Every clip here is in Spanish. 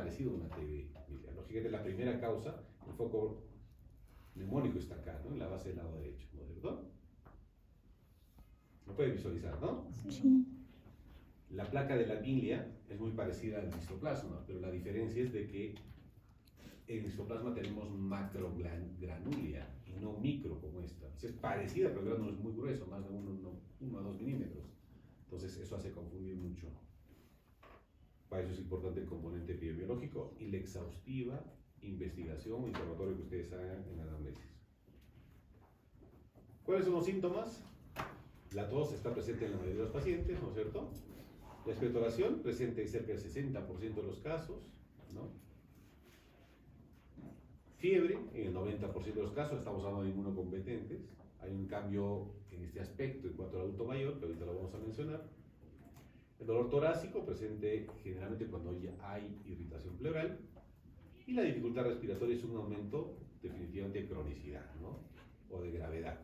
parecido a una TB. Mira, lógicamente la primera causa, el foco neumónico está acá, ¿no? En la base del lado derecho, ¿no es cierto? Lo puedes visualizar, ¿no? Sí. La placa de la pilia es muy parecida al histoplasma, pero la diferencia es de que en el histoplasma tenemos macrogranulia y no micro como esta. Es parecida, pero el grano es muy grueso, más de 1 a 2 milímetros. Entonces eso hace confundir mucho. Para eso es importante el componente epidemiológico y la exhaustiva investigación o interrogatorio que ustedes hagan en la anamnesis. ¿Cuáles son los síntomas? La tos está presente en la mayoría de los pacientes, ¿no es cierto? La expectoración presente en cerca del 60% de los casos, ¿no? Fiebre en el 90% de los casos, estamos hablando de inmunocompetentes. Hay un cambio en este aspecto en cuanto al adulto mayor, que ahorita lo vamos a mencionar. El dolor torácico presente generalmente cuando ya hay irritación pleural. Y la dificultad respiratoria es un aumento definitivamente de cronicidad, ¿no? O de gravedad.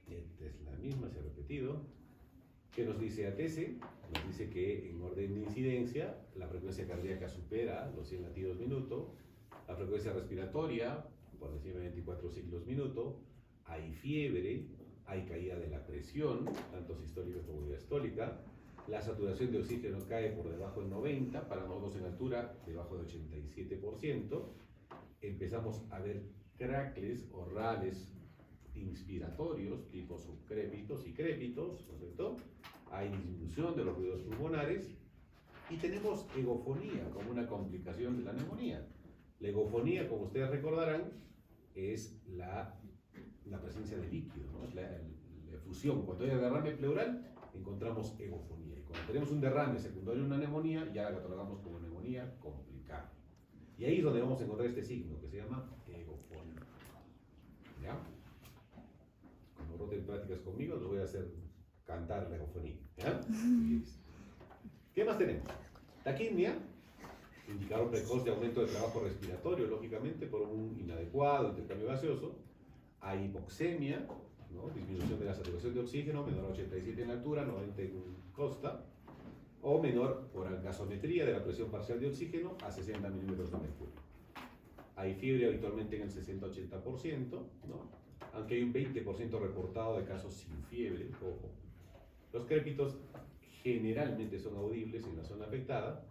Esta es la misma, se ha repetido. ¿Qué nos dice ATC? Nos dice que en orden de incidencia la frecuencia cardíaca supera los 100 latidos minuto, la frecuencia respiratoria por encima de 24 ciclos minuto, hay fiebre, hay caída de la presión, tanto sistólica como diastólica, la saturación de oxígeno cae por debajo del 90, para nosotros en altura debajo del 87%, empezamos a ver crackles o rales inspiratorios, tipo subcrépitos y crépitos, ¿no es cierto? Hay disminución de los ruidos pulmonares y tenemos egofonía como una complicación de la neumonía. La egofonía, como ustedes recordarán, es la presencia de líquido, ¿no? Es la efusión. Cuando hay derrame pleural, encontramos egofonía. Y cuando tenemos un derrame secundario a una neumonía, ya la catalogamos como neumonía complicada. Y ahí es donde vamos a encontrar este signo que se llama egofonía. ¿Ya? Cuando roten prácticas conmigo, los voy a hacer cantar la egofonía. ¿Ya? ¿Qué más tenemos? Taquimia, indicador precoz de aumento de trabajo respiratorio, lógicamente, por un inadecuado intercambio gaseoso. Hay hipoxemia, ¿no? Disminución de la saturación de oxígeno, menor a 87 en altura, 90 en costa, o menor por gasometría de la presión parcial de oxígeno a 60 milímetros de mercurio. Hay fiebre habitualmente en el 60-80%, ¿no? Aunque hay un 20% reportado de casos sin fiebre, ojo. Los crépitos generalmente son audibles en la zona afectada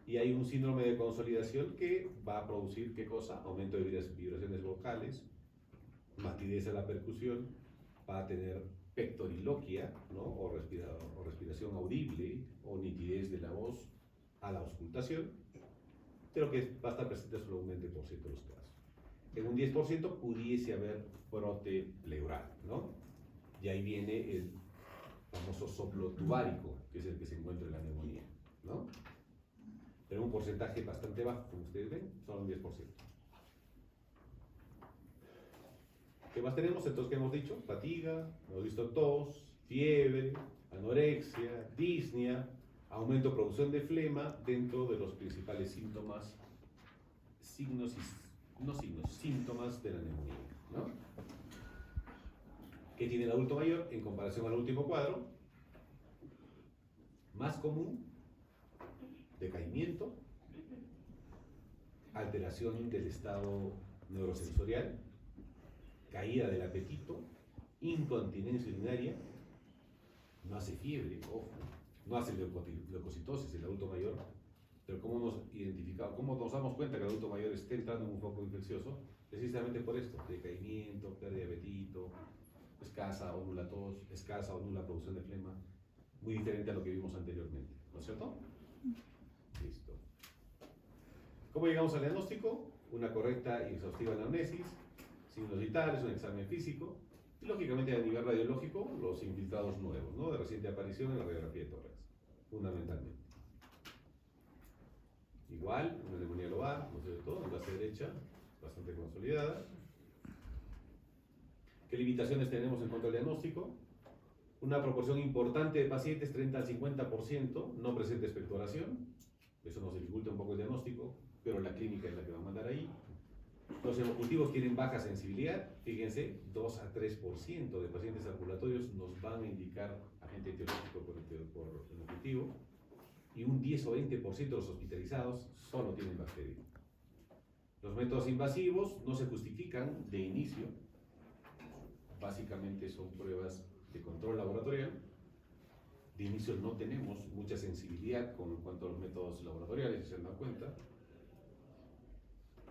y hay un síndrome de consolidación que va a producir, ¿qué cosa? Aumento de vibraciones vocales, matidez a la percusión, va a tener pectoriloquia, ¿no? o respiración audible o nitidez de la voz a la auscultación, pero que va a estar presente solo un 20% de los casos. En un 10% pudiese haber brote pleural, ¿no? Y ahí viene el famoso soplo tubárico, que es el que se encuentra en la neumonía, ¿no? Pero un porcentaje bastante bajo, como ustedes ven, solo un 10%. ¿Qué más tenemos? Entonces, ¿qué hemos dicho? Fatiga, hemos visto tos, fiebre, anorexia, disnea, aumento de producción de flema dentro de los principales síntomas, síntomas de la neumonía, ¿no? ¿Qué tiene el adulto mayor en comparación al último cuadro? Más común, decaimiento, alteración del estado neurosensorial, caída del apetito, incontinencia urinaria, no hace fiebre, ojo, no hace leucocitosis el adulto mayor, pero ¿cómo nos identificamos, cómo nos damos cuenta que el adulto mayor esté entrando en un foco infeccioso? Precisamente por esto, decaimiento, pérdida de apetito, escasa o nula tos, escasa o nula producción de flema, muy diferente a lo que vimos anteriormente, ¿no es cierto? Listo. ¿Cómo llegamos al diagnóstico? Una correcta y exhaustiva anamnesis, signos vitales, un examen físico y lógicamente a nivel radiológico los infiltrados nuevos, ¿no? De reciente aparición en la radiografía de tórax, fundamentalmente. Igual, una neumonía lobar, ¿no es cierto? En base derecha, bastante consolidada. ¿Qué limitaciones tenemos en cuanto al diagnóstico? Una proporción importante de pacientes, 30 al 50%, no presenta expectoración. Eso nos dificulta un poco el diagnóstico, pero la clínica es la que va a mandar ahí. Los hemocultivos tienen baja sensibilidad. Fíjense, 2 a 3% de pacientes ambulatorios nos van a indicar agente etiológico por hemocultivo. y un 10 o 20% de los hospitalizados solo tienen bacteria. Los métodos invasivos no se justifican de inicio, básicamente son pruebas de control laboratorial. De inicio no tenemos mucha sensibilidad con cuanto a los métodos laboratoriales, si se dan cuenta.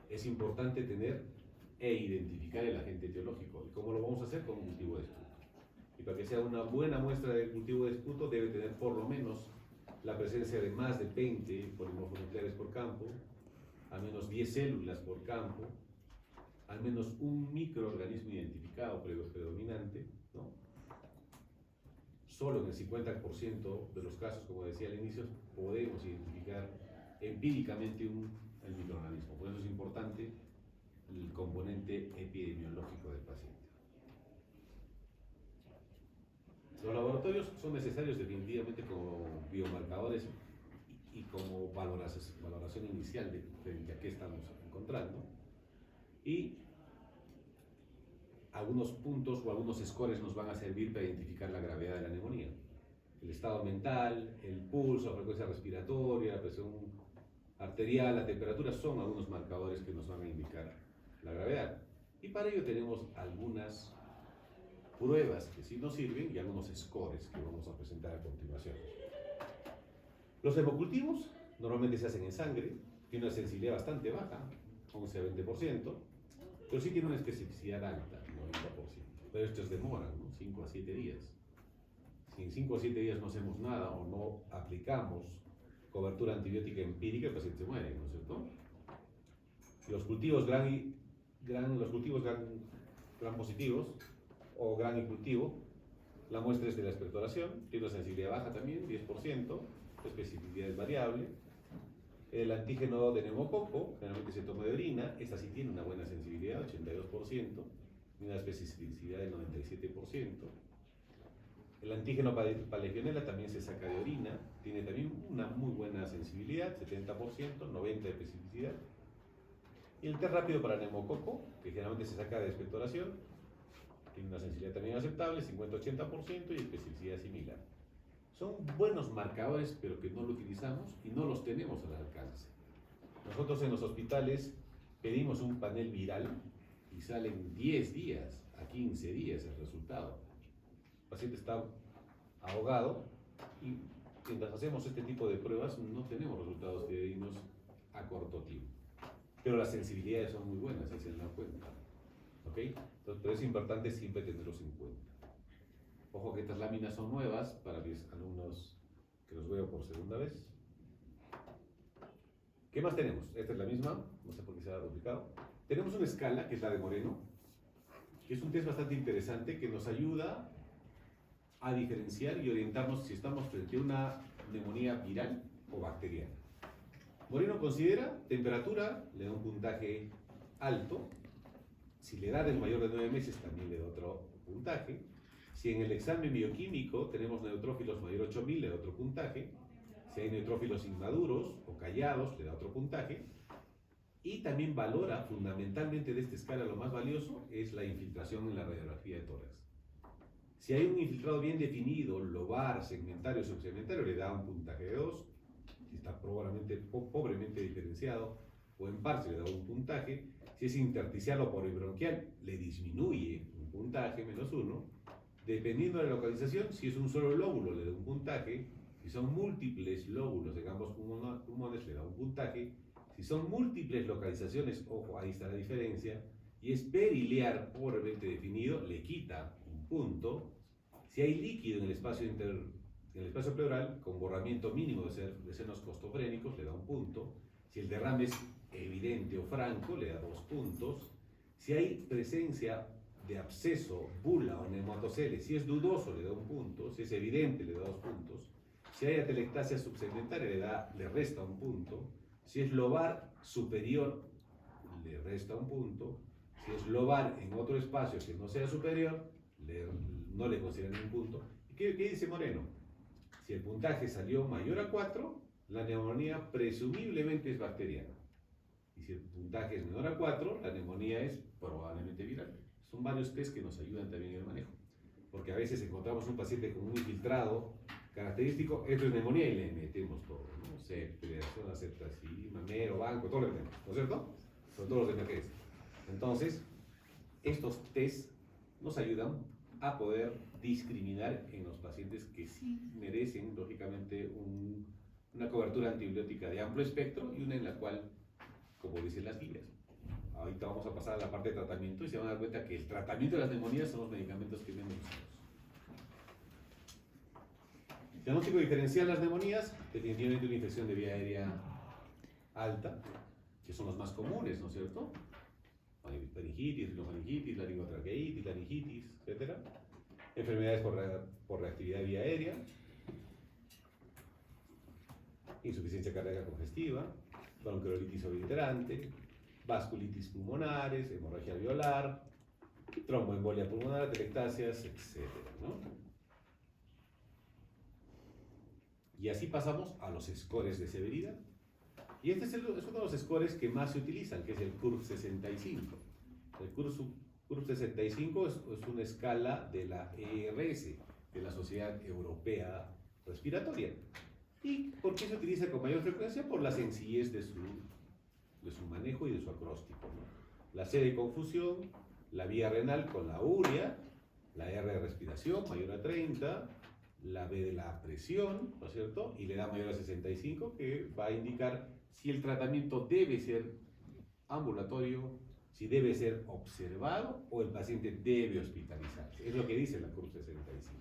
Es importante tener e identificar el agente etiológico. ¿Y cómo lo vamos a hacer? Con un cultivo de esputo. Y para que sea una buena muestra del cultivo de esputo debe tener por lo menos la presencia de más de 20 polimorfonucleares por campo, al menos 10 células por campo, al menos un microorganismo identificado predominante, ¿no? Solo en el 50% de los casos, como decía al inicio, podemos identificar empíricamente el microorganismo. Por eso es importante el componente epidemiológico del paciente. Los laboratorios son necesarios definitivamente como biomarcadores y como valoración inicial de a qué estamos encontrando. Y algunos puntos o algunos scores nos van a servir para identificar la gravedad de la neumonía. El estado mental, el pulso, la frecuencia respiratoria, la presión arterial, la temperatura son algunos marcadores que nos van a indicar la gravedad. Y para ello tenemos algunas pruebas que sí nos sirven y algunos scores que vamos a presentar a continuación. Los hemocultivos normalmente se hacen en sangre, tiene una sensibilidad bastante baja, 11 a 20%, pero sí tiene una especificidad alta, 90%. Pero estos demoran, ¿no? 5 a 7 días. Si en 5 a 7 días no hacemos nada o no aplicamos cobertura antibiótica empírica, el paciente se muere, ¿no es cierto? Los cultivos gram positivos o gran y cultivo, la muestra es de la expectoración, tiene una sensibilidad baja también, 10%, la especificidad es variable. El antígeno de neumococo, generalmente se toma de orina, esta sí tiene una buena sensibilidad, 82%, y una especificidad del 97%. El antígeno para también se saca de orina, tiene también una muy buena sensibilidad, 70%, 90% de especificidad. Y el test rápido para neumococo, que generalmente se saca de expectoración, tiene una sensibilidad también aceptable, 50-80% y especificidad similar. Son buenos marcadores, pero que no lo utilizamos y no los tenemos al alcance. Nosotros en los hospitales pedimos un panel viral y salen 10 días a 15 días el resultado. El paciente está ahogado y mientras hacemos este tipo de pruebas no tenemos resultados fidedignos a corto tiempo. Pero las sensibilidades son muy buenas, si se dan cuenta. ¿Ok? Entonces, pero es importante siempre tenerlos en cuenta. Ojo que estas láminas son nuevas para mis alumnos que los veo por segunda vez. ¿Qué más tenemos? Esta es la misma, no sé por qué se ha duplicado. Tenemos una escala, que es la de Moreno, que es un test bastante interesante que nos ayuda a diferenciar y orientarnos si estamos frente a una neumonía viral o bacteriana. Moreno considera temperatura, le da un puntaje alto. Si le da del mayor de 9 meses, también le da otro puntaje. Si en el examen bioquímico tenemos neutrófilos mayor a 8000, le da otro puntaje. Si hay neutrófilos inmaduros o callados, le da otro puntaje. Y también valora, fundamentalmente de esta escala, lo más valioso es la infiltración en la radiografía de tórax. Si hay un infiltrado bien definido, lobar, segmentario, subsegmentario, le da un puntaje de 2. Si está pobremente diferenciado o en parche, le da un puntaje. Si es intersticial o polibronquial, le disminuye un puntaje, -1. Dependiendo de la localización, si es un solo lóbulo, le da un puntaje. Si son múltiples lóbulos en ambos pulmones, le da un puntaje. Si son múltiples localizaciones, ojo, ahí está la diferencia, y es periliar pobremente definido, le quita un punto. Si hay líquido en el espacio pleural, con borramiento mínimo de senos costofrénicos, le da un punto. Si el derrame es evidente o franco, le da 2 puntos. Si hay presencia de absceso, bula o neumatoceles, si es dudoso, le da 1 punto. Si es evidente, le da 2 puntos. Si hay atelectasia subsegmentaria, le resta 1 punto. Si es lobar superior, le resta 1 punto. Si es lobar en otro espacio que no sea superior, no le consideran ningún punto. ¿Y qué dice Moreno? Si el puntaje salió mayor a 4, la neumonía presumiblemente es bacteriana. Y si el puntaje es menor a 4, la neumonía es probablemente viral. Son varios test que nos ayudan también en el manejo. Porque a veces encontramos un paciente con un infiltrado característico, esto es neumonía y le metemos todo, ¿no? Federación, aceptación, mamero, banco, todo lo que tenemos, ¿no es cierto? Sobre todo los de emergencia. Entonces, estos test nos ayudan a poder discriminar en los pacientes que sí merecen, lógicamente, una cobertura antibiótica de amplio espectro y una en la cual, como dicen las guías, ahorita vamos a pasar a la parte de tratamiento y se van a dar cuenta que el tratamiento de las neumonías son los medicamentos que menos usamos. Diagnóstico diferencial de las neumonías, definitivamente una infección de vía aérea alta, que son los más comunes, ¿no es cierto? Faringitis, rinofaringitis, laringotraqueitis, laringitis, etc. Enfermedades por reactividad de vía aérea, insuficiencia cardíaca congestiva, bronquiolitis obliterante, vasculitis pulmonares, hemorragia alveolar, tromboembolia pulmonar, atelectasias, etc., ¿no? Y así pasamos a los scores de severidad. Y este es uno de los scores que más se utilizan, que es el CURB 65. El CURB 65 es una escala de la ERS, de la Sociedad Europea Respiratoria. ¿Y por qué se utiliza con mayor frecuencia? Por la sencillez de su manejo y de su acróstico, ¿no? La C de confusión, la vía renal con la urea, la R de respiración mayor a 30, la B de la presión, ¿no es cierto? Y le da mayor a 65, que va a indicar si el tratamiento debe ser ambulatorio, si debe ser observado o el paciente debe hospitalizarse. Es lo que dice la CURB 65.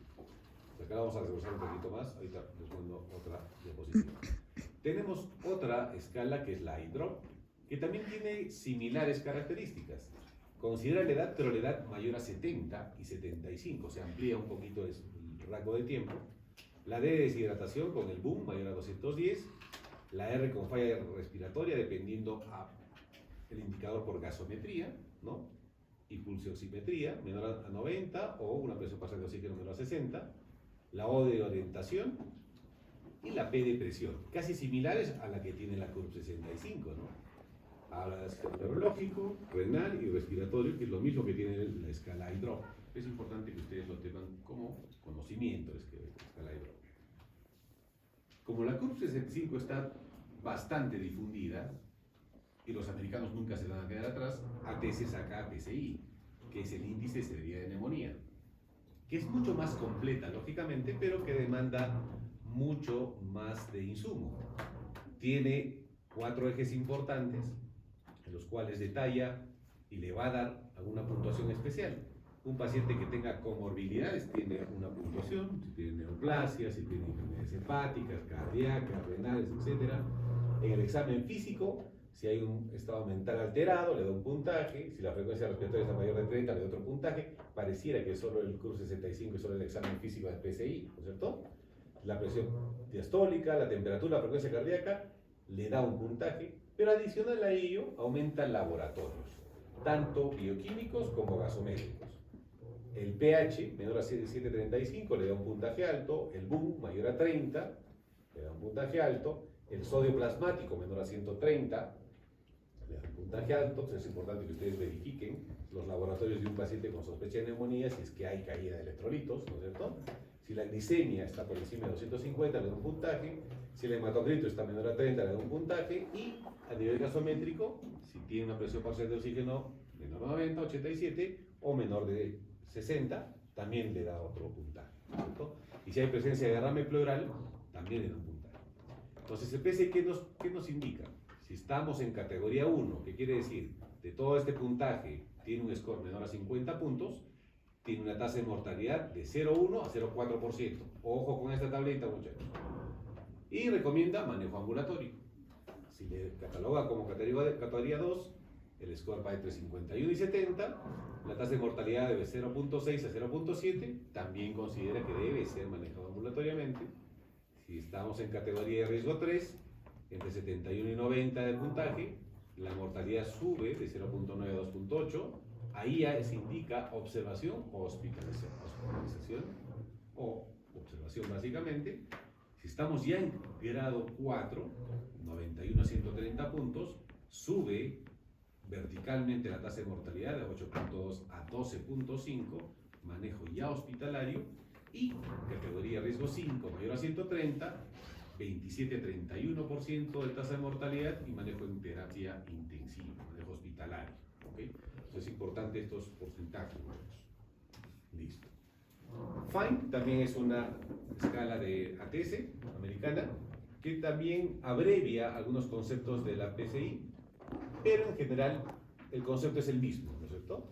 Acá vamos a desglosar un poquito más, ahorita les pongo otra diapositiva. Tenemos otra escala que es la IDROP, que también tiene similares características. Considera la edad, pero la edad mayor a 70 y 75, se amplía un poquito el rango de tiempo. La D de deshidratación con el boom mayor a 210, la R con falla respiratoria dependiendo el indicador por gasometría, ¿no? Y pulsioximetría menor a 90 o una presión parcial de oxígeno menor a 60, la O de orientación y la P de presión, casi similares a la que tiene la CURB 65, ¿no? Habla de sistema neurológico, renal y respiratorio, que es lo mismo que tiene la escala IDROP. Es importante que ustedes lo tengan como conocimiento, la escala IDROP. Como la CURB 65 está bastante difundida, y los americanos nunca se van a quedar atrás, ATS saca PCI, que es el índice de severidad de neumonía, que es mucho más completa, lógicamente, pero que demanda mucho más de insumo. Tiene 4 ejes importantes, en los cuales detalla y le va a dar alguna puntuación especial. Un paciente que tenga comorbilidades tiene una puntuación, si tiene neoplasia, si tiene enfermedades hepáticas, cardíacas, renales, etc. En el examen físico, si hay un estado mental alterado, le da un puntaje. Si la frecuencia respiratoria es mayor de 30, le da otro puntaje. Pareciera que solo el CURB 65 es solo el examen físico del PCI, ¿no es cierto? La presión diastólica, la temperatura, la frecuencia cardíaca, le da un puntaje, pero adicional a ello aumentan laboratorios, tanto bioquímicos como gasométricos. El pH menor a 7,35 le da un puntaje alto, el BUM mayor a 30 le da un puntaje alto, el sodio plasmático menor a 130 le da un puntaje alto. Entonces es importante que ustedes verifiquen los laboratorios de un paciente con sospecha de neumonía si es que hay caída de electrolitos, ¿no es cierto? Si la glicemia está por encima de 250 le da un puntaje, si el hematocrito está menor a 30 le da un puntaje, y a nivel gasométrico, si tiene una presión parcial de oxígeno menor a 90, 87 o menor de 60, también le da otro puntaje, ¿cierto? Y si hay presencia de derrame pleural, también le da un puntaje. Entonces el PCI, ¿qué nos indica? Si estamos en categoría 1, ¿qué quiere decir? De todo este puntaje tiene un score menor a 50 puntos, tiene una tasa de mortalidad de 0,1 a 0,4%. Ojo con esta tablita, muchachos. Y recomienda manejo ambulatorio. Si le cataloga como categoría 2, el score va entre 51 y 70, la tasa de mortalidad debe 0,6 a 0,7, también considera que debe ser manejado ambulatoriamente. Si estamos en categoría de riesgo 3, entre 71 y 90 de puntaje, la mortalidad sube de 0,9 a 2,8, ahí ya se indica observación o hospitalización. Hospitalización o observación básicamente. Si estamos ya en grado 4, 91 a 130 puntos, sube verticalmente la tasa de mortalidad de 8,2 a 12,5, manejo ya hospitalario. Y categoría riesgo 5, mayor a 130, 27-31% de tasa de mortalidad y manejo en terapia intensiva, manejo hospitalario. ¿Okay? Entonces es importante estos porcentajes. Listo. FINE también es una escala de ATS americana que también abrevia algunos conceptos de la PCI, pero en general el concepto es el mismo, ¿no es cierto?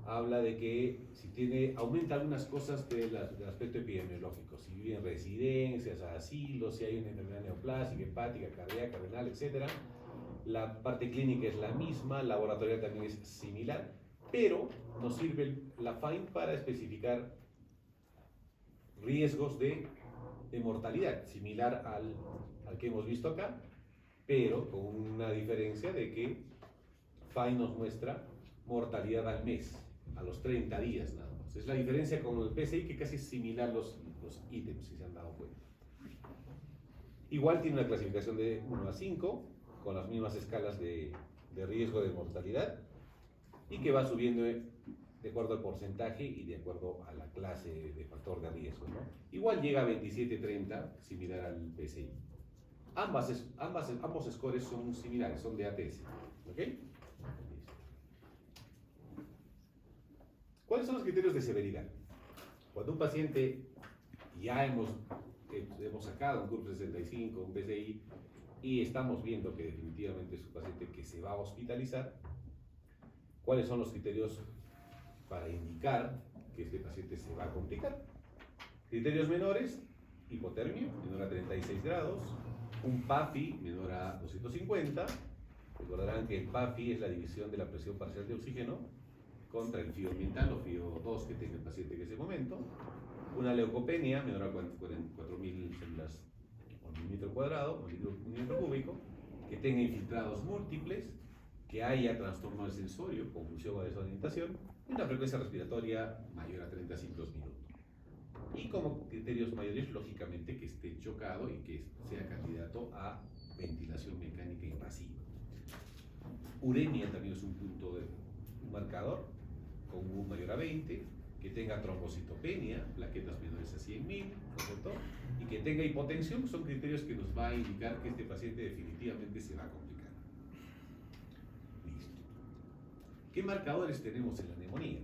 Habla de que si aumenta algunas cosas del aspecto epidemiológico, si vive en residencias, asilos, si hay una enfermedad neoplásica, hepática, cardíaca, renal, etc. La parte clínica es la misma, laboratorial también es similar, pero nos sirve la FINE para especificar riesgos de mortalidad, similar al que hemos visto acá, pero con una diferencia de que FINE nos muestra mortalidad al mes, a los 30 días nada más. Es la diferencia con el PCI, que casi es similar los ítems, si se han dado cuenta. Igual tiene una clasificación de 1 a 5, con las mismas escalas de riesgo de mortalidad, y que va subiendo de acuerdo al porcentaje y de acuerdo a la clase de factor de riesgo, ¿no? Igual llega a 27-30, similar al PCI. Ambos scores son similares, son de ATS. ¿Ok? ¿Cuáles son los criterios de severidad? Cuando un paciente ya hemos sacado un CURP 65, un PCI, y estamos viendo que definitivamente es un paciente que se va a hospitalizar, ¿cuáles son los criterios para indicar que este paciente se va a complicar? Criterios menores: hipotermia menor a 36 grados, un PAFI menor a 250. Recordarán que el PAFI es la división de la presión parcial de oxígeno contra el FIO ambiental o FIO2 que tenga el paciente en ese momento. Una leucopenia menor a 4.000 células por milímetro cuadrado o milímetro cúbico, que tenga infiltrados múltiples, que haya trastorno del sensorio, confusión o desorientación, y una frecuencia respiratoria mayor a 30 ciclos minuto. Y como criterios mayores, lógicamente, que esté chocado y que sea candidato a ventilación mecánica invasiva. Uremia también es un marcador con U mayor a 20, que tenga trombocitopenia, plaquetas menores a 100.000, ¿no es cierto? Y que tenga hipotensión, son criterios que nos va a indicar que este paciente definitivamente se va a complicar. Listo. ¿Qué marcadores tenemos en la neumonía?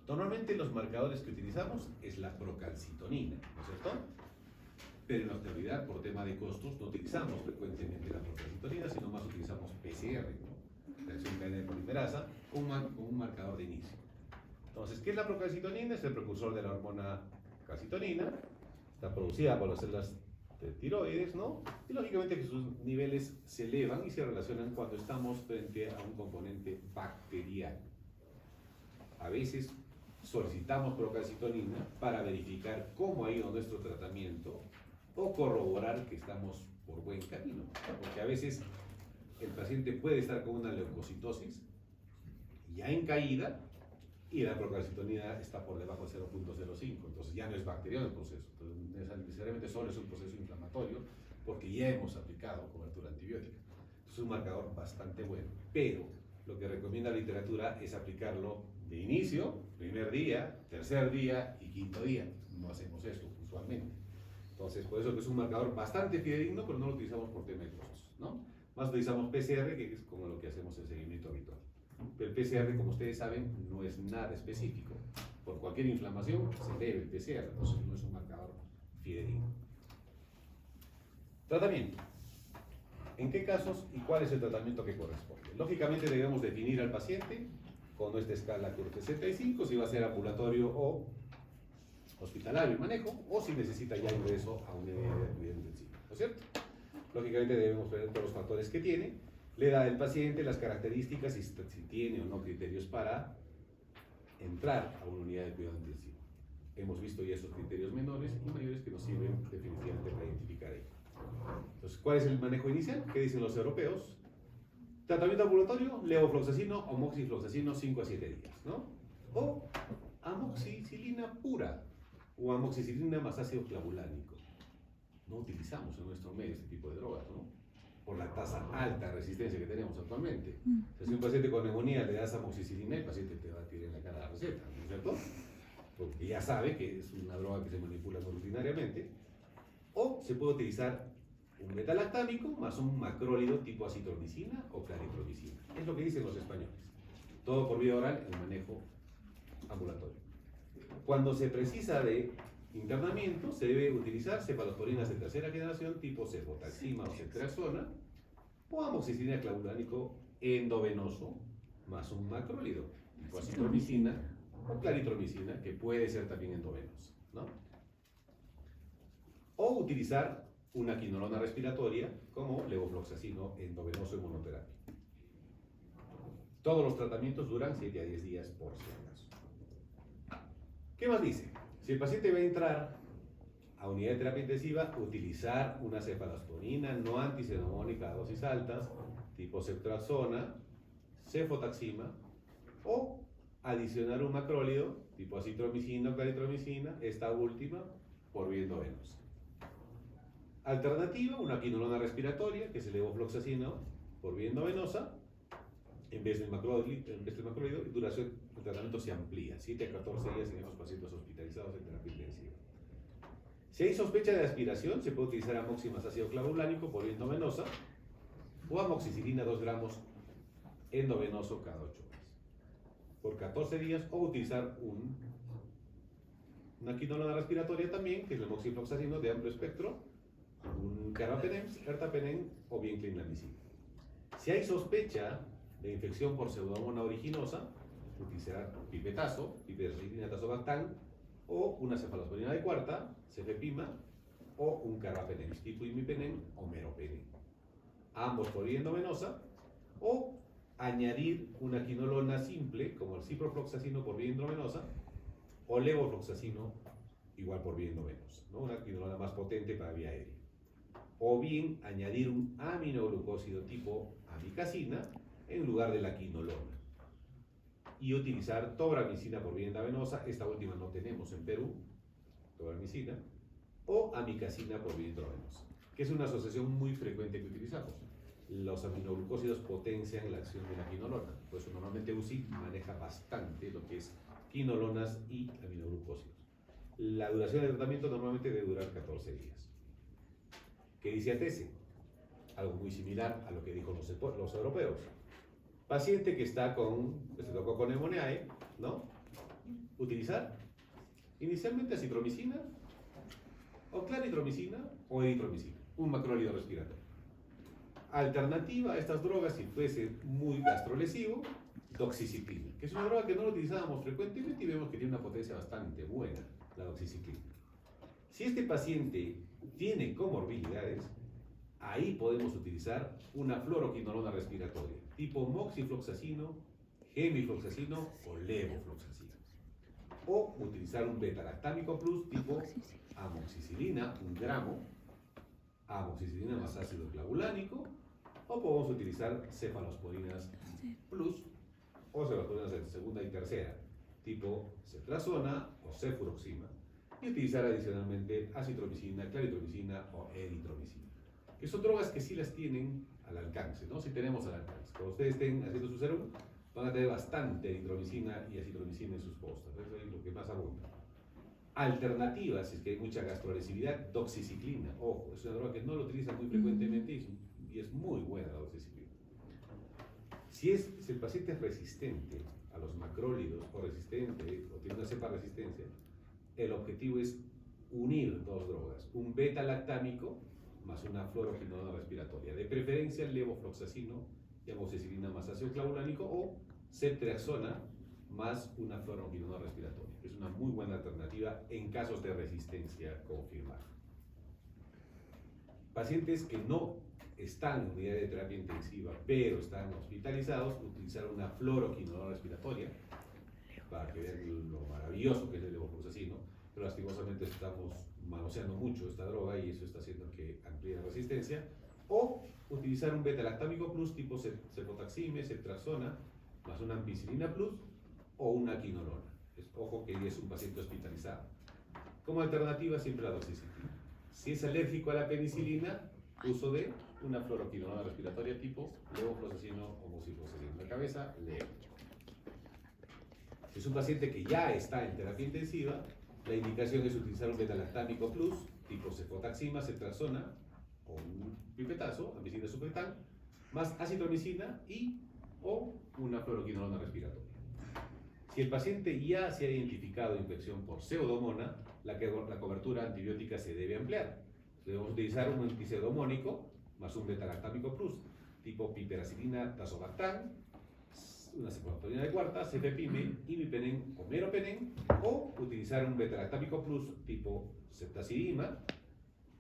Normalmente los marcadores que utilizamos es la procalcitonina, ¿no es cierto? Pero en la actualidad, por tema de costos, no utilizamos frecuentemente la procalcitonina, sino más utilizamos PCR, ¿no? Reacción cadena de polimerasa, con un marcador de inicio. Entonces, ¿qué es la procalcitonina? Es el precursor de la hormona calcitonina, está producida por las células de tiroides, ¿no? Y lógicamente que sus niveles se elevan y se relacionan cuando estamos frente a un componente bacteriano. A veces solicitamos procalcitonina para verificar cómo ha ido nuestro tratamiento o corroborar que estamos por buen camino, porque a veces el paciente puede estar con una leucocitosis ya en caída y la procalcitonina está por debajo de 0.05, entonces ya no es bacteriano el proceso, entonces necesariamente solo es un proceso inflamatorio porque ya hemos aplicado cobertura antibiótica. Es un marcador bastante bueno, pero lo que recomienda la literatura es aplicarlo de inicio, primer día, tercer día y quinto día. No hacemos esto usualmente. Entonces, por eso que es un marcador bastante fidedigno, pero no lo utilizamos por tema de costos, ¿no? Más utilizamos PCR, que es como lo que hacemos en seguimiento habitual. Pero el PCR, como ustedes saben, no es nada específico. Por cualquier inflamación se debe el PCR, entonces no es un marcador fidedigno. Tratamiento. ¿En qué casos y cuál es el tratamiento que corresponde? Lógicamente debemos definir al paciente con nuestra escala CURP 65, si va a ser ambulatorio o hospitalario el manejo, o si necesita ya ingreso a una unidad de cuidado intensivo, ¿no es cierto? Lógicamente debemos ver todos los factores que tiene, la edad del paciente, las características y si tiene o no criterios para entrar a una unidad de cuidado intensivo. Hemos visto ya esos criterios menores y mayores que nos sirven definitivamente para identificar ello. Entonces, ¿cuál es el manejo inicial? ¿Qué dicen los europeos? Tratamiento ambulatorio, levofloxacino o moxifloxacino 5 a 7 días, ¿no? O amoxicilina pura o amoxicilina más ácido clavulánico. No utilizamos en nuestro medio este tipo de drogas, ¿no? Por la tasa alta de resistencia que tenemos actualmente. Si un paciente con neumonía le das amoxicilina, el paciente te va a tirar en la cara la receta, ¿no es cierto? porque ya sabe que es una droga que se manipula muy rutinariamente, o se puede utilizar un metalactámico más un macrólido tipo acitromicina o claritromicina. Es lo que dicen los españoles. Todo por vía oral en manejo ambulatorio. Cuando se precisa de internamiento, se debe utilizar cefalosporinas de tercera generación tipo cefotaxima o ceftriaxona o amoxicilina clavulánico endovenoso más un macrólido tipo acitromicina o claritromicina, que puede ser también endovenoso, ¿no? O utilizar una quinolona respiratoria como levofloxacino endovenoso en monoterapia. Todos los tratamientos duran 7 a 10 días por si acaso. ¿Qué más dice? Si el paciente va a entrar a unidad de terapia intensiva, utilizar una cefalosporina no anticenomónica a dosis altas, tipo ceftriaxona, cefotaxima, o adicionar un macrólido, tipo acitromicina o claritromicina, esta última por vía endovenosa. Alternativa, una quinolona respiratoria, que es el levofloxacino por vía endovenosa, en vez del macrólido, y duración del tratamiento se amplía, 7 a 14 días en esos pacientes hospitalizados en terapia intensiva. Si hay sospecha de aspiración, se puede utilizar amoxi más ácido clavulánico por vía endovenosa o amoxicilina 2 gramos endovenoso cada 8 horas por 14 días, o utilizar una quinolona respiratoria también, que es el moxifloxacino de amplio espectro, un carbapenem, ertapenem o bien clindamicina. Si hay sospecha de infección por pseudomonas originosa, utilizar pipetazo, piperacillina tazobactam, o una cefalosporina de cuarta, cefepima, o un carbapenem tipo imipenem o meropenem. Ambos por vía endovenosa, o añadir una quinolona simple, como el ciprofloxacino por vía endovenosa, o levofloxacino igual por vía endovenosa, ¿no? Una quinolona más potente para vía aérea. O bien añadir un aminoglucósido tipo amicacina en lugar de la quinolona. Y utilizar tobramicina por vía endovenosa, esta última no tenemos en Perú, tobramicina, o amicacina por vía endovenosa, que es una asociación muy frecuente que utilizamos. Los aminoglucósidos potencian la acción de la quinolona, por eso normalmente UCI maneja bastante lo que es quinolonas y aminoglucósidos. La duración del tratamiento normalmente debe durar 14 días. ¿Qué dice ATESE? Algo muy similar a lo que dijo los europeos. Paciente que está con Streptococcus pneumoniae, ¿no? Utilizar inicialmente acitromicina o claritromicina o eritromicina, un macrólido respiratorio. Alternativa a estas drogas, si fuese muy gastrolesivo, doxiciclina, que es una droga que no la utilizábamos frecuentemente y vemos que tiene una potencia bastante buena, la doxiciclina. Si este paciente tiene comorbilidades, ahí podemos utilizar una fluoroquinolona respiratoria, tipo moxifloxacino, gemifloxacino o levofloxacino. O utilizar un beta-lactámico plus tipo amoxicilina, 1 gramo, amoxicilina más ácido clavulánico, o podemos utilizar cefalosporinas plus o cefalosporinas de segunda y tercera, tipo ceftriaxona o cefuroxima, y utilizar adicionalmente acitromicina, claritromicina o eritromicina, que son drogas que sí las tienen al alcance, ¿no? Si tenemos al alcance. Cuando ustedes estén haciendo su serum, van a tener bastante eritromicina y acitromicina en sus postas, eso es lo que más abunda. Alternativas, si es que hay mucha gastrolesividad, doxiciclina. Ojo, es una droga que no lo utilizan muy frecuentemente y es muy buena la doxiciclina. Si el paciente es resistente a los macrólidos o resistente o tiene una cepa resistencia, el objetivo es unir 2 drogas, un beta-lactámico más una fluoroquinolona respiratoria, de preferencia levofloxacino y amoxicilina más ácido clavulánico o ceftriaxona más una fluoroquinolona respiratoria. Es una muy buena alternativa en casos de resistencia confirmada. Pacientes que no están en unidad de terapia intensiva, pero están hospitalizados, utilizar una fluoroquinolona respiratoria para que vean lo maravilloso que es el levofloxacino, pero lastimosamente estamos manoseando mucho esta droga y eso está haciendo que amplíe la resistencia. O utilizar un beta-lactámico plus tipo cefotaxime, ceftriaxona, más una ampicilina plus o una quinolona. Ojo que es un paciente hospitalizado. Como alternativa siempre la doxiciclina. Si es alérgico a la penicilina, uso de una fluoroquinolona respiratoria tipo levofloxacino o moxifloxacino. En la cabeza, leo. Es un paciente que ya está en terapia intensiva. La indicación es utilizar un beta-lactámico plus, tipo cefotaxima, ceftriaxona, o un pipetazo, ampicilina supretal, más acitromicina y o una fluoroquinolona respiratoria. Si el paciente ya se ha identificado infección por pseudomonas, la cobertura antibiótica se debe ampliar. Debemos utilizar un antipseudomónico más un beta-lactámico plus, tipo piperacilina, tazobactam, una cefalexina de cuarta, cefepime, imipenem o meropenem, o utilizar un beta-lactámico plus tipo ceftazidima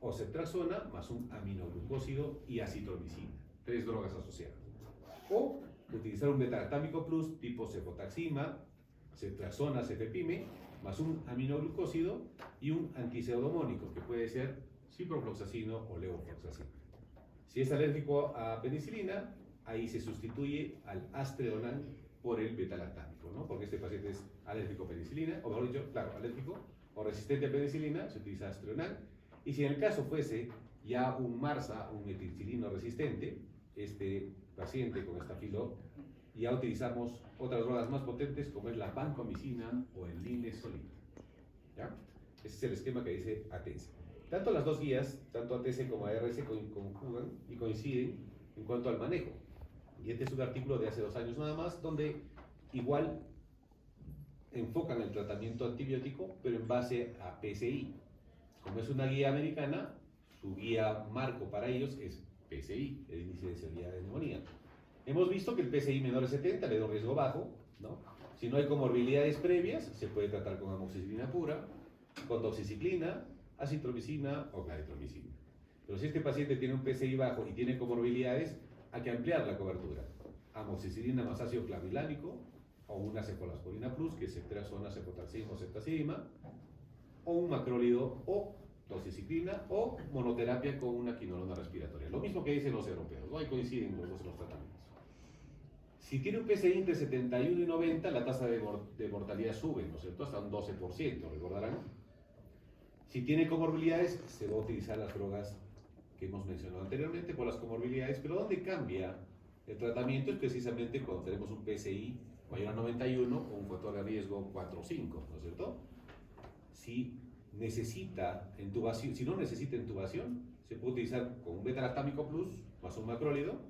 o ceftriaxona más un aminoglucósido y acitromicina, 3 drogas asociadas. O utilizar un beta-lactámico plus tipo cefotaxima, ceftriaxona, cefepime, más un aminoglucósido y un antipseudomónico, que puede ser ciprofloxacino o levofloxacino. Si es alérgico a penicilina, ahí se sustituye al Astreonan por el beta-lactámico, ¿no? Porque este paciente es alérgico a penicilina, o mejor dicho, claro, alérgico o resistente a penicilina, se utiliza Astreonan. Y si en el caso fuese ya un MARSA, un metilcilino resistente, este paciente con estafilo, ya utilizamos otras drogas más potentes como es la vancomicina o el linezolid. ¿Ya? Ese es el esquema que dice ATS. Tanto las dos guías, tanto ATS como ARS, conjugan y coinciden en cuanto al manejo. Y este es un artículo de hace 2 años nada más, donde igual enfocan el tratamiento antibiótico, pero en base a PSI. Como es una guía americana, su guía marco para ellos es PSI, el índice de severidad de neumonía. Hemos visto que el PSI menor de 70 le da un riesgo bajo, ¿no? Si no hay comorbilidades previas, se puede tratar con amoxicilina pura, con doxiciclina, acitromicina o claritromicina. Pero si este paciente tiene un PSI bajo y tiene comorbilidades, hay que ampliar la cobertura. Amoxicilina más ácido clavilánico, o una cefalasporina plus, que es ceftriaxona, cefotaxima o ceftazidima, o un macrólido, o doxiciclina, o monoterapia con una quinolona respiratoria. Lo mismo que dicen los europeos, ¿no? Ahí coinciden los dos en los tratamientos. Si tiene un PSI entre 71 y 90, la tasa de mortalidad sube, ¿no es cierto? Hasta un 12%, recordarán. Si tiene comorbilidades, se va a utilizar las drogas que hemos mencionado anteriormente por las comorbilidades, pero donde cambia el tratamiento es precisamente cuando tenemos un PSI mayor a 91 o un factor de riesgo 4 o 5, ¿no es cierto? Si necesita intubación, si no necesita intubación, se puede utilizar con un beta-lactámico plus más un macrólido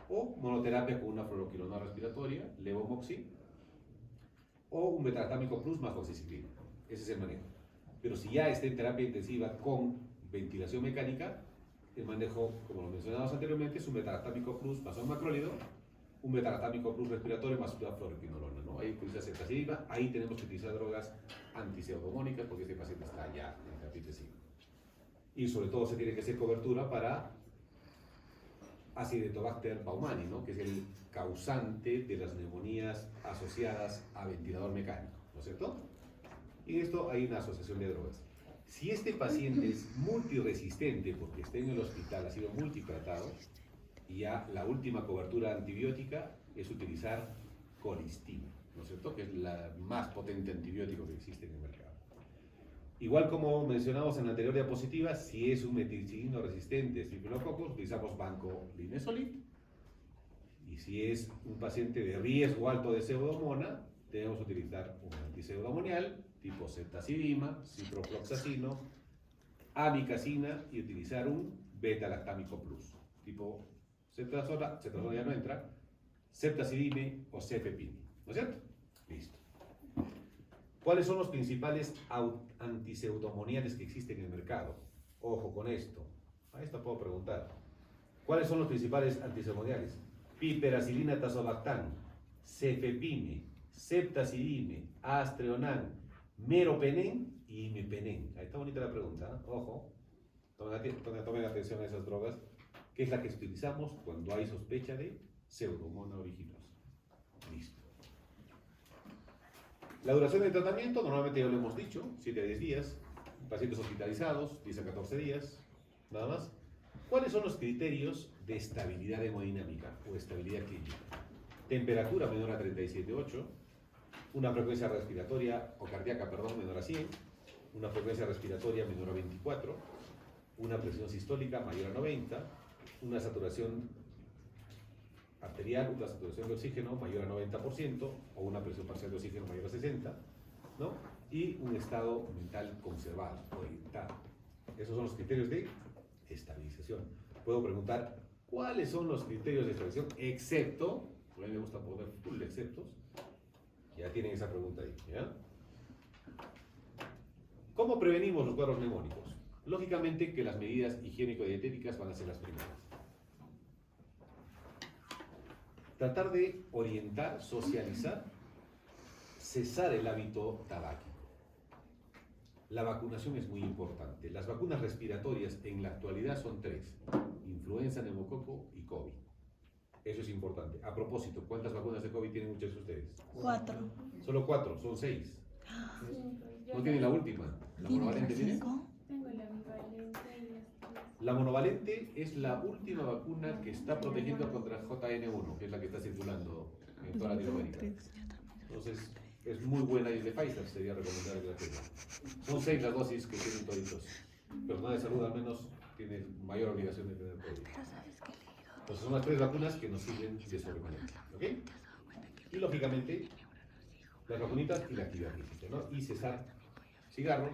o monoterapia con una fluoroquinolona respiratoria, levomoxi, o un beta-lactámico plus más doxiciclina. Ese es el manejo. Pero si ya está en terapia intensiva con ventilación mecánica, el manejo, como lo mencionamos anteriormente, es un beta-lactámico plus más un macrólido, un beta-lactámico plus respiratorio más una fluoroquinolona, ¿no? Ahí utiliza ceftriaxona, ahí tenemos que utilizar drogas antipseudomónicas porque este paciente está ya en terapia intensiva. Y sobre todo se tiene que hacer cobertura para Acinetobacter baumannii, ¿no? Que es el causante de las neumonías asociadas a ventilador mecánico, ¿no es cierto? Y en esto hay una asociación de drogas. Si este paciente es multiresistente porque está en el hospital, ha sido multitratado, y ya la última cobertura antibiótica es utilizar colistina, ¿no es cierto? Que es la más potente antibiótico que existe en el mercado. Igual como mencionamos en la anterior diapositiva, si es un metilcilino resistente Staphylococcus, utilizamos vancolinezolid. Y si es un paciente de riesgo alto de pseudomonas, debemos utilizar un antiseudomonial tipo ceftazidima, ciprofloxacino, amicacina y utilizar un beta-lactámico plus tipo ceftriaxona ya no entra, ceftazidime o cefepime, ¿no es cierto? Listo. ¿Cuáles son los principales antipseudomoniales que existen en el mercado? Ojo con esto. A esto puedo preguntar. ¿Cuáles son los principales antipseudomoniales? Piperacilina tazobactam, cefepime, ceftazidime, Astreonan, meropenem y imipenem. Ahí está bonita la pregunta, ¿eh? Ojo. Tomen atención a esas drogas, que es la que utilizamos cuando hay sospecha de pseudomonas originales. Listo. La duración del tratamiento, normalmente ya lo hemos dicho, 7 a 10 días. Pacientes hospitalizados, 10 a 14 días, nada más. ¿Cuáles son los criterios de estabilidad hemodinámica o estabilidad clínica? Temperatura menor a 37,8, una frecuencia respiratoria o cardíaca, menor a 100, una frecuencia respiratoria menor a 24, una presión sistólica mayor a 90, una saturación arterial, una saturación de oxígeno mayor a 90% o una presión parcial de oxígeno mayor a 60, ¿no? Y un estado mental conservado, orientado. Esos son los criterios de estabilización. Puedo preguntar, ¿cuáles son los criterios de estabilización? Excepto, a mí me gusta poner full exceptos, ya tienen esa pregunta ahí, ¿ya? ¿Cómo prevenimos los cuadros mnemónicos? Lógicamente que las medidas higiénico-dietéticas van a ser las primeras. Tratar de orientar, socializar, cesar el hábito tabáquico. La vacunación es muy importante. Las vacunas respiratorias en la actualidad son 3: influenza, neumococo y COVID. Eso es importante. A propósito, ¿cuántas vacunas de COVID tienen muchos de ustedes? 4. Solo 4, son 6. ¿No tienen la última? ¿La monovalente tiene? Tengo la bivalente y las La monovalente es la última vacuna que está protegiendo contra JN1, que es la que está circulando en toda Latinoamérica. Entonces, es muy buena y es de Pfizer, sería recomendable que la tengan. Son 6 las dosis que tienen toditos. Personal de salud al menos tiene mayor obligación de tener COVID. Entonces son las 3 vacunas que nos sirven de sobremanera. ¿Ok? Y lógicamente, las vacunitas y la actividad física, ¿no? Y cesar cigarro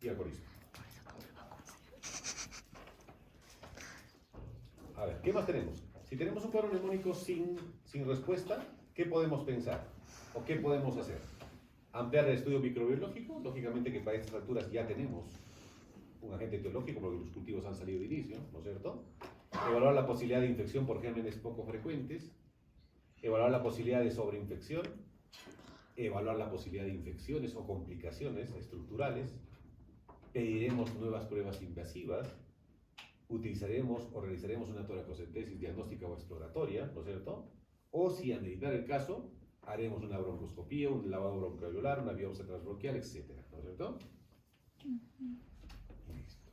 y alcoholismo. A ver, ¿qué más tenemos? Si tenemos un cuadro mnemónico sin respuesta, ¿qué podemos pensar? ¿O qué podemos hacer? Ampliar el estudio microbiológico, lógicamente que para estas alturas ya tenemos un agente etiológico porque los cultivos han salido de inicio, ¿no es cierto? Evaluar la posibilidad de infección por gérmenes poco frecuentes, evaluar la posibilidad de sobreinfección, evaluar la posibilidad de infecciones o complicaciones estructurales, pediremos nuevas pruebas invasivas, utilizaremos o realizaremos una toracocentesis diagnóstica o exploratoria, ¿no es cierto? O si ameritar el caso, haremos una broncoscopía, un lavado broncoalveolar, una biopsia transbronquial, etc. ¿No es cierto? Listo.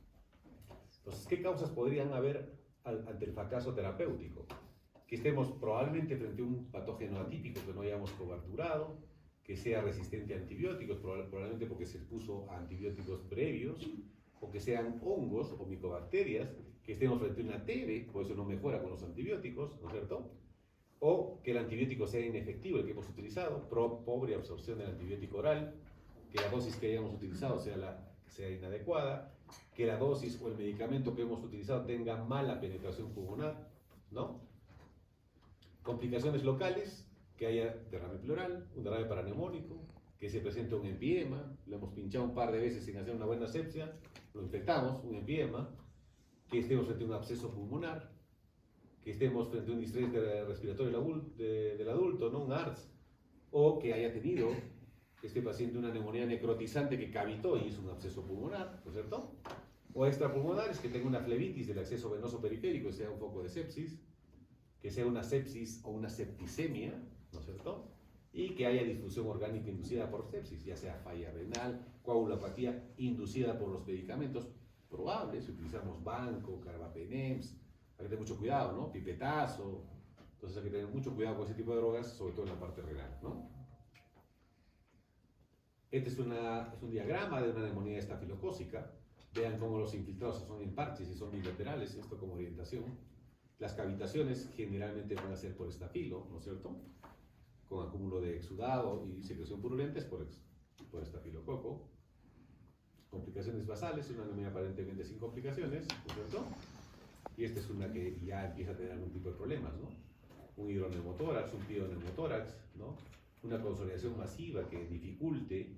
Entonces, ¿qué causas podrían haber ante el fracaso terapéutico? Que estemos probablemente frente a un patógeno atípico que no hayamos coberturado, que sea resistente a antibióticos, probablemente porque se expuso a antibióticos previos, o que sean hongos o micobacterias, que estemos frente a una TB, por eso no mejora con los antibióticos, ¿no es cierto? O que el antibiótico sea inefectivo, el que hemos utilizado, pobre absorción del antibiótico oral, que la dosis que hayamos utilizado sea inadecuada, que la dosis o el medicamento que hemos utilizado tenga mala penetración pulmonar, ¿no? Complicaciones locales, que haya derrame pleural, un derrame paraneumónico, que se presente un empiema, lo hemos pinchado un par de veces sin hacer una buena asepsia, lo infectamos, un empiema, que estemos frente a un absceso pulmonar, que estemos frente a un distrés respiratorio del adulto, ¿no? Un ARDS, o que haya tenido este paciente una neumonía necrotizante que cavitó y hizo un absceso pulmonar, ¿no es cierto? O extrapulmonares, que tenga una flebitis del acceso venoso periférico y sea un foco de sepsis, que sea una sepsis o una septicemia, ¿no es cierto? Y que haya disfunción orgánica inducida por sepsis, ya sea falla renal, coagulopatía inducida por los medicamentos probables, si utilizamos banco, carbapenems, hay que tener mucho cuidado, ¿no? Pipetazo, entonces hay que tener mucho cuidado con ese tipo de drogas, sobre todo en la parte renal, ¿no? Este es un diagrama de una neumonía estafilocócica. Vean cómo los infiltrados son en parches y son bilaterales, esto como orientación. Las cavitaciones generalmente van a ser por estafilo, ¿no es cierto? Con acúmulo de exudado y secreción purulenta es por estafilococo. Complicaciones basales, una neumonía aparentemente sin complicaciones, ¿no es cierto? Y esta es una que ya empieza a tener algún tipo de problemas, ¿no? Un hidroneumotórax, un pironeumotórax, ¿no? Una consolidación masiva que dificulte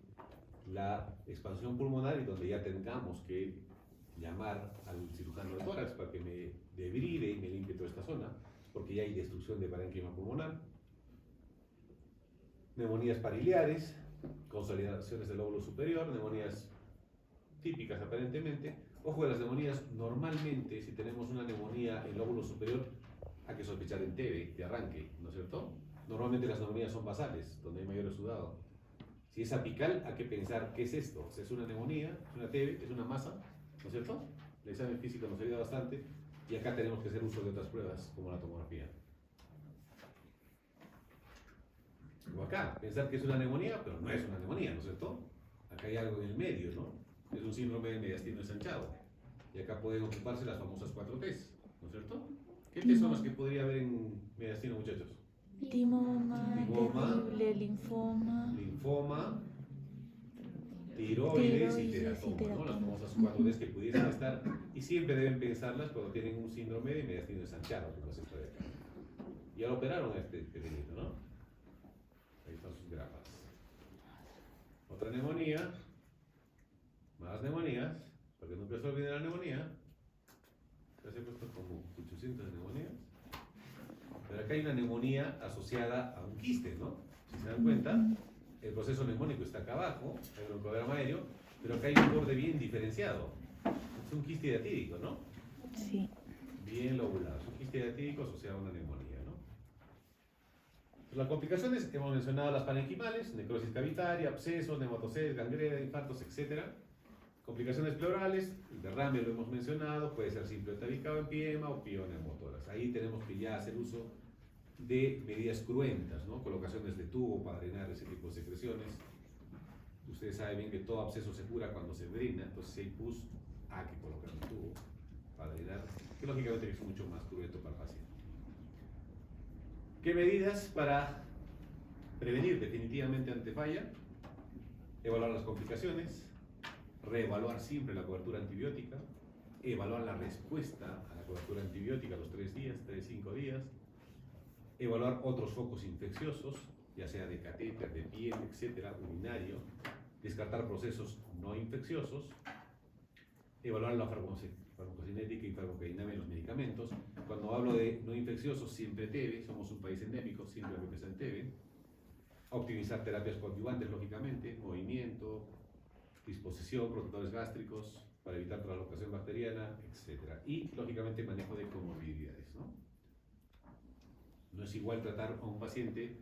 la expansión pulmonar y donde ya tengamos que llamar al cirujano de tórax para que me debride y me limpie toda esta zona, porque ya hay destrucción de parénquima pulmonar. Neumonías pariliares, consolidaciones del lóbulo superior, neumonías típicas aparentemente. Ojo, de las neumonías, normalmente si tenemos una neumonía en lóbulo superior hay que sospechar en TB de arranque, ¿no es cierto? Normalmente las neumonías son basales, donde hay mayor exudado. Si es apical, hay que pensar, ¿qué es esto? O sea, es una neumonía, es una TB, es una masa, ¿no es cierto? El examen físico nos ayuda bastante y acá tenemos que hacer uso de otras pruebas, como la tomografía. O acá, pensar que es una neumonía, pero no es una neumonía, ¿no es cierto? Acá hay algo en el medio, ¿no? Es un síndrome de mediastino ensanchado. Y acá pueden ocuparse las famosas 4 T's, ¿no es cierto? ¿Qué test son los que podría haber en mediastino, muchachos? Timoma, Timoma. terrible, linfoma. Linfoma, tiroides y teratoma, ¿no? Las famosas 4 Ds que pudiesen estar y siempre deben pensarlas cuando tienen un síndrome de mediastino ensanchado, que no se puede acá. Ya lo operaron a este pequeñito, ¿no? Ahí están sus grapas. Otra neumonía, más neumonías, porque nunca se olvide la neumonía. Ya se ha puesto como 800 neumonías. Pero acá hay una neumonía asociada a un quiste, ¿no? Si se dan cuenta, el proceso neumónico está acá abajo, hay un broncograma aéreo, pero acá hay un borde bien diferenciado. Es un quiste diatídico, ¿no? Sí. Bien lobulado. Es un quiste diatídico asociado a una neumonía, ¿no? Pues las complicaciones, hemos mencionado las parenquimales, necrosis cavitaria, abscesos, neumatoceles, gangrena, infartos, etc. Complicaciones pleurales, el derrame lo hemos mencionado, puede ser simple tabicado empiema o pioneumotórax. Ahí tenemos que ya hacer uso de medidas cruentas, ¿no? Colocaciones de tubo para drenar ese tipo de secreciones. Ustedes saben bien que todo absceso se cura cuando se drena, entonces si hay pus, hay que colocar un tubo para drenar, que lógicamente es mucho más cruento para el paciente. ¿Qué medidas para prevenir definitivamente ante falla? Evaluar las complicaciones, reevaluar siempre la cobertura antibiótica, evaluar la respuesta a la cobertura antibiótica a los 3 días, 3-5 días, evaluar otros focos infecciosos, ya sea de catéter, de piel, etcétera, urinario, descartar procesos no infecciosos, evaluar la farmacocinética y farmacodinámica de los medicamentos. Cuando hablo de no infecciosos, siempre TB, somos un país endémico, siempre lo que está en TB. Optimizar terapias coadyuvantes, lógicamente, movimiento, disposición, protectores gástricos, para evitar translocación bacteriana, etcétera. Y, lógicamente, manejo de comorbilidades, ¿no? No es igual tratar a un paciente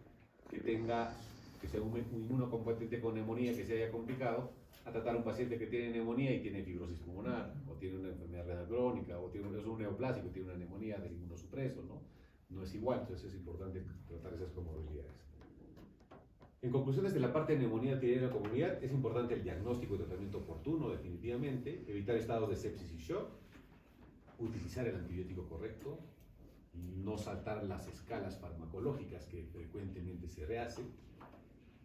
que sea un inmunocompetente con neumonía que se haya complicado, a tratar a un paciente que tiene neumonía y tiene fibrosis pulmonar, o tiene una enfermedad renal crónica, o es un neoplásico, tiene una neumonía del inmunosupreso, ¿no? No es igual, entonces es importante tratar esas comorbilidades. En conclusiones de la parte de neumonía que hay en la comunidad, es importante el diagnóstico y tratamiento oportuno, definitivamente, evitar estados de sepsis y shock, utilizar el antibiótico correcto, no saltar las escalas farmacológicas que frecuentemente se rehacen,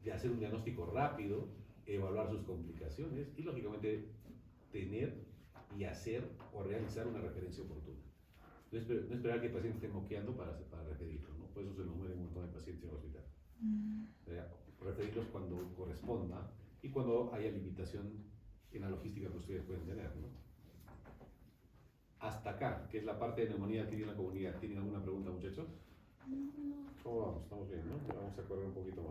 de hacer un diagnóstico rápido, evaluar sus complicaciones y lógicamente tener y hacer o realizar una referencia oportuna. No esperar que el paciente esté moqueando para referirlo, ¿no? Por eso se nos mueren un montón de pacientes en el hospital. Referirlos cuando corresponda y cuando haya limitación en la logística que ustedes pueden tener, ¿no? Hasta acá, que es la parte de neumonía que tiene la comunidad. ¿Tienen alguna pregunta, muchachos? No. ¿Cómo vamos? Estamos bien, ¿no? Vamos a correr un poquito más.